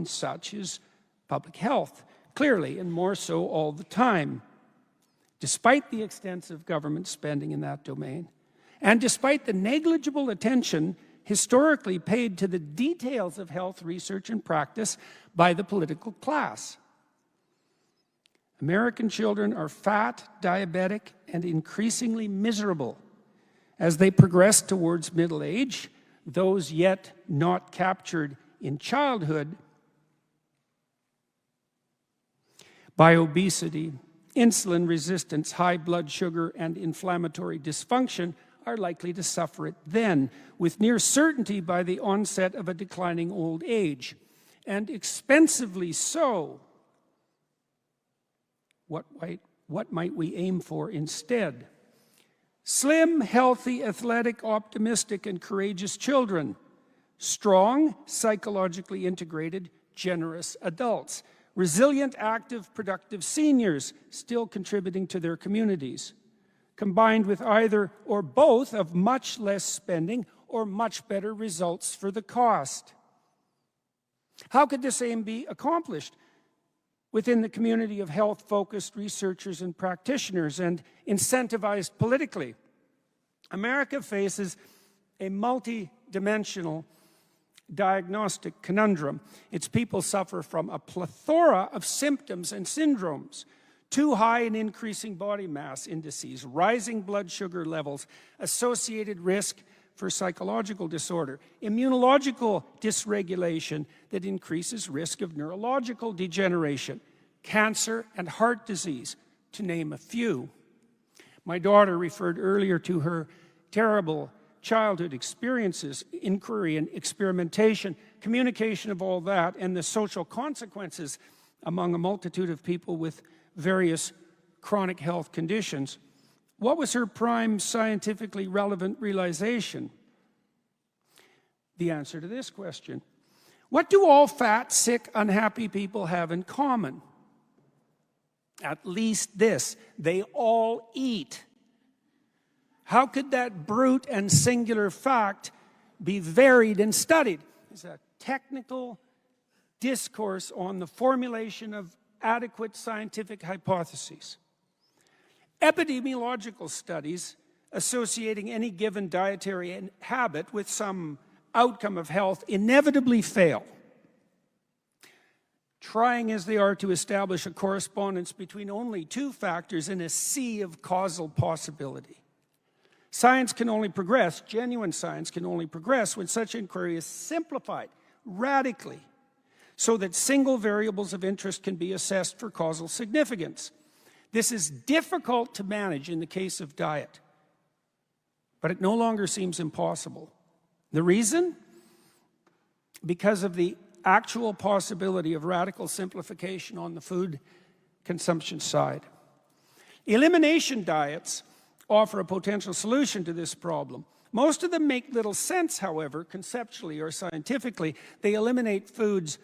and such is public health, clearly, and more so all the time. Despite the extensive government spending in that domain, and despite the negligible attention historically paid to the details of health research and practice by the political class. American children are fat, diabetic, and increasingly miserable as they progress towards middle age, those yet not captured in childhood by obesity, insulin resistance, high blood sugar, and inflammatory dysfunction are likely to suffer it then, with near certainty by the onset of a declining old age, and expensively so. What might we aim for instead? Slim, healthy, athletic, optimistic, and courageous children. Strong, psychologically integrated, generous adults. Resilient, active, productive seniors, still contributing to their communities. Combined with either or both of much less spending or much better results for the cost. How could this aim be accomplished? Within the community of health-focused researchers and practitioners and incentivized politically. America faces a multi-dimensional diagnostic conundrum. Its people suffer from a plethora of symptoms and syndromes. Too high and increasing body mass indices, rising blood sugar levels, associated risk for psychological disorder, immunological dysregulation that increases risk of neurological degeneration, cancer and heart disease, to name a few. My daughter referred earlier to her terrible childhood experiences, inquiry and experimentation, communication of all that, and the social consequences among a multitude of people with various chronic health conditions. What was her prime scientifically relevant realization? The answer to this question. What do all fat, sick, unhappy people have in common? At least this: they all eat. How could that brute and singular fact be varied and studied? It's a technical discourse on the formulation of adequate scientific hypotheses. Epidemiological studies associating any given dietary habit with some outcome of health inevitably fail, trying as they are to establish a correspondence between only two factors in a sea of causal possibility. Science can only progress, genuine science can only progress, when such inquiry is simplified radically so that single variables of interest can be assessed for causal significance. This is difficult to manage in the case of diet, but it no longer seems impossible. The reason? Because of the actual possibility of radical simplification on the food consumption side. Elimination diets offer a potential solution to this problem. Most of them make little sense, however, conceptually or scientifically. They eliminate foods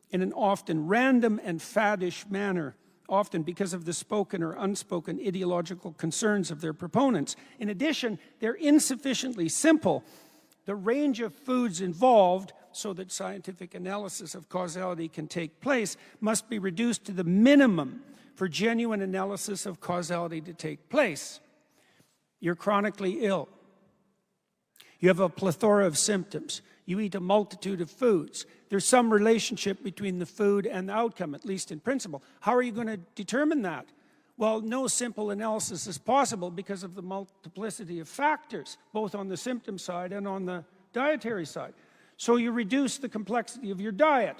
in an often random and faddish manner, often because of the spoken or unspoken ideological concerns of their proponents. In addition, they're insufficiently simple. The range of foods involved, so that scientific analysis of causality can take place, must be reduced to the minimum for genuine analysis of causality to take place. You're chronically ill. You have a plethora of symptoms. You eat a multitude of foods. There's some relationship between the food and the outcome, at least in principle. How are you going to determine that? Well, no simple analysis is possible because of the multiplicity of factors, both on the symptom side and on the dietary side. So you reduce the complexity of your diet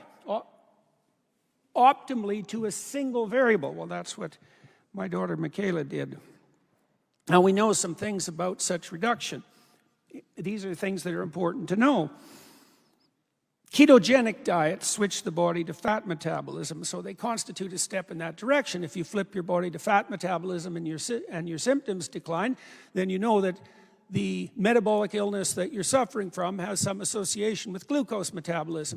optimally to a single variable. Well, that's what my daughter Michaela did. Now, we know some things about such reduction. These are things that are important to know. Ketogenic diets switch the body to fat metabolism, so they constitute a step in that direction. If you flip your body to fat metabolism and your symptoms decline, then you know that the metabolic illness that you're suffering from has some association with glucose metabolism.